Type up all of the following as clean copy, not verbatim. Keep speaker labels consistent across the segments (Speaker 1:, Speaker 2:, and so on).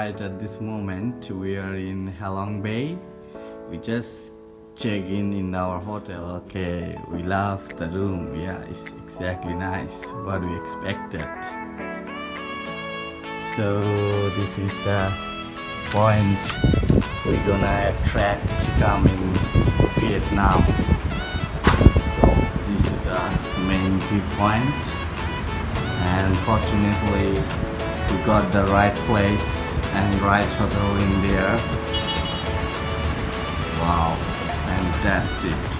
Speaker 1: right at this moment we are in Halong Bay. We just check in our hotel. Okay, we love the room. Yeah, it's exactly nice what we expected. So this is the point we're gonna attract to come in Vietnam. So this is the main viewpoint, and fortunately we got the right place and right hotel in there. Wow, fantastic.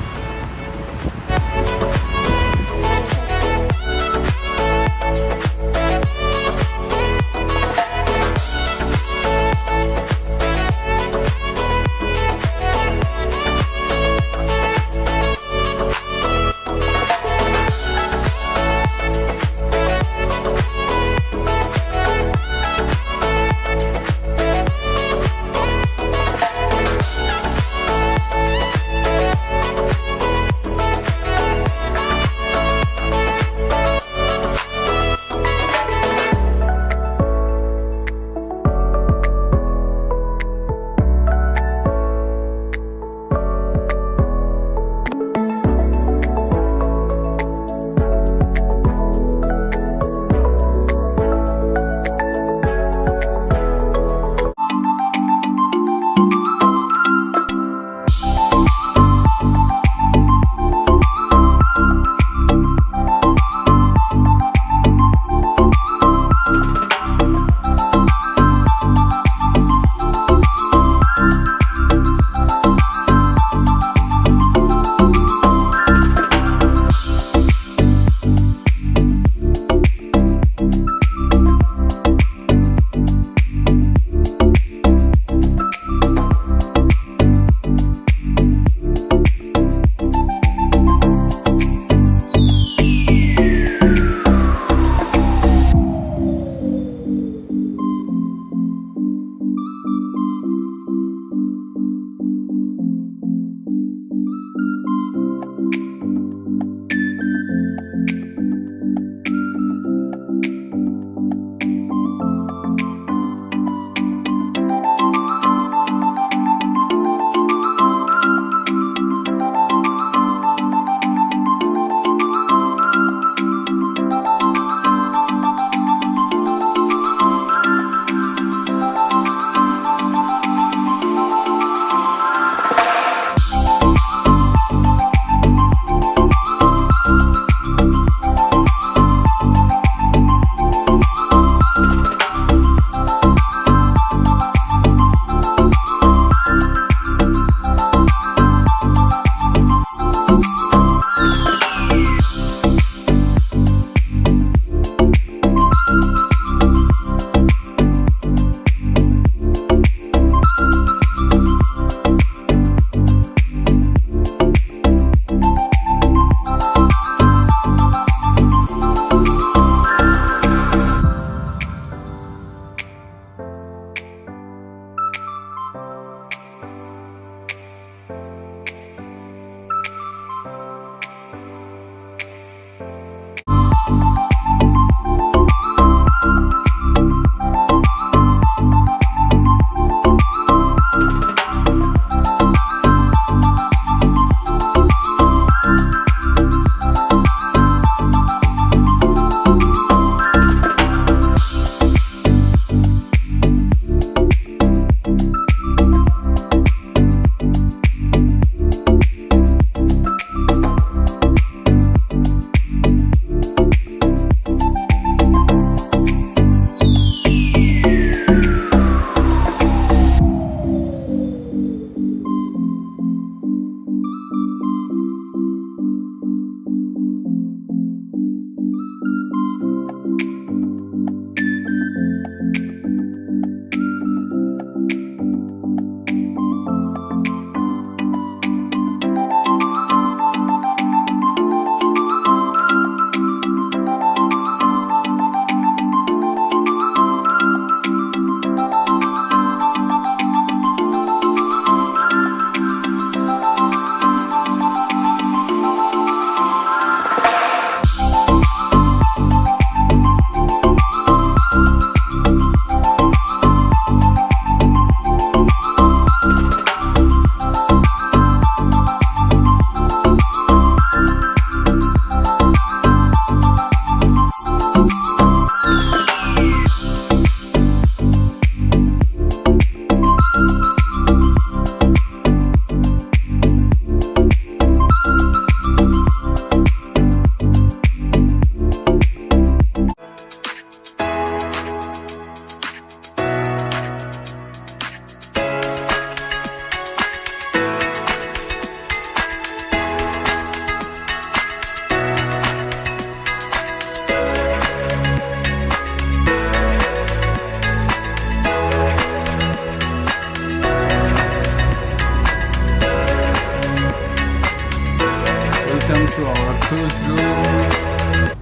Speaker 1: to our cruise room.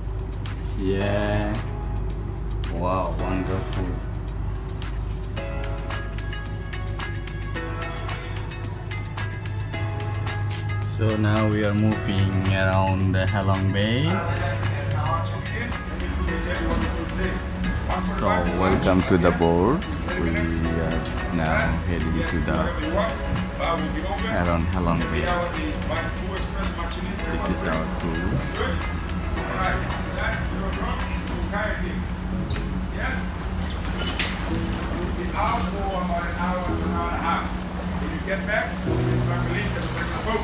Speaker 1: Yeah. Wow, wonderful. So now we are moving around the Halong Bay. So welcome to the board. We are now heading to the around Halong Bay. This is our cruise.
Speaker 2: Yes. We'll be out for about an hour to an hour and a half. When you get back, if I believe there's a boat.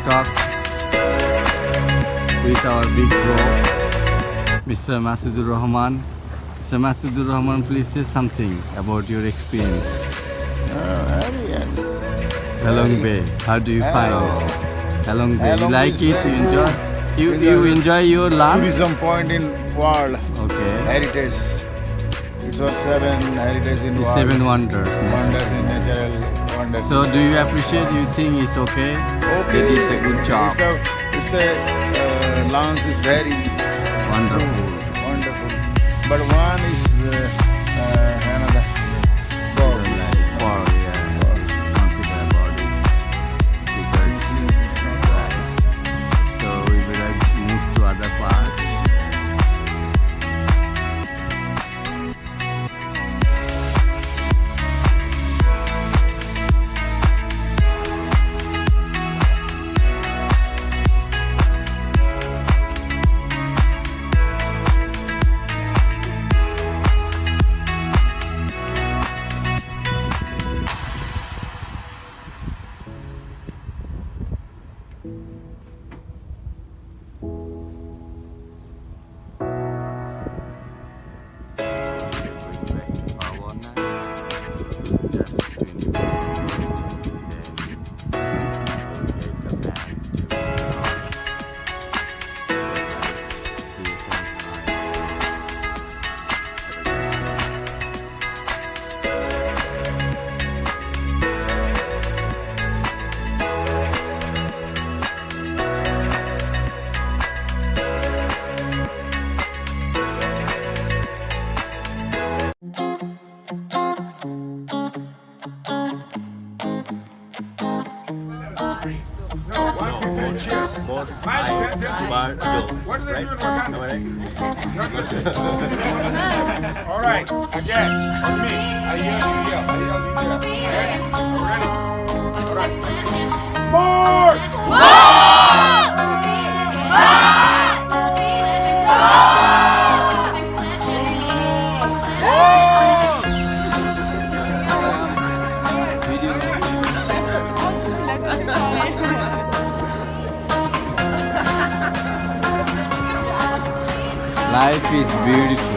Speaker 1: Talk with our big bro, Mr. Masudur Rahman. Mr. Masudur Rahman, please say something about your experience. Halong Bay, how do you find Halong Bay? You like it? You enjoy? You enjoy your lunch?
Speaker 3: Tourism point in world.
Speaker 1: Okay.
Speaker 3: Heritage. It's of 7 heritage in world.
Speaker 1: 7 wonders.
Speaker 3: Wonders in natural wonders.
Speaker 1: So do you appreciate? You think it's okay? They did a good job.
Speaker 3: It's a lunch is very
Speaker 1: Wonderful.
Speaker 3: wonderful. But one is another dog.
Speaker 1: Wow, yeah. Consider about it. Because it's not right. So we will move to other parts.
Speaker 2: What do they do in Wakanda? All right, again, on me. I yell, you yell. I yell, you yell. Ready? Ready? All right. More!
Speaker 1: Life is beautiful.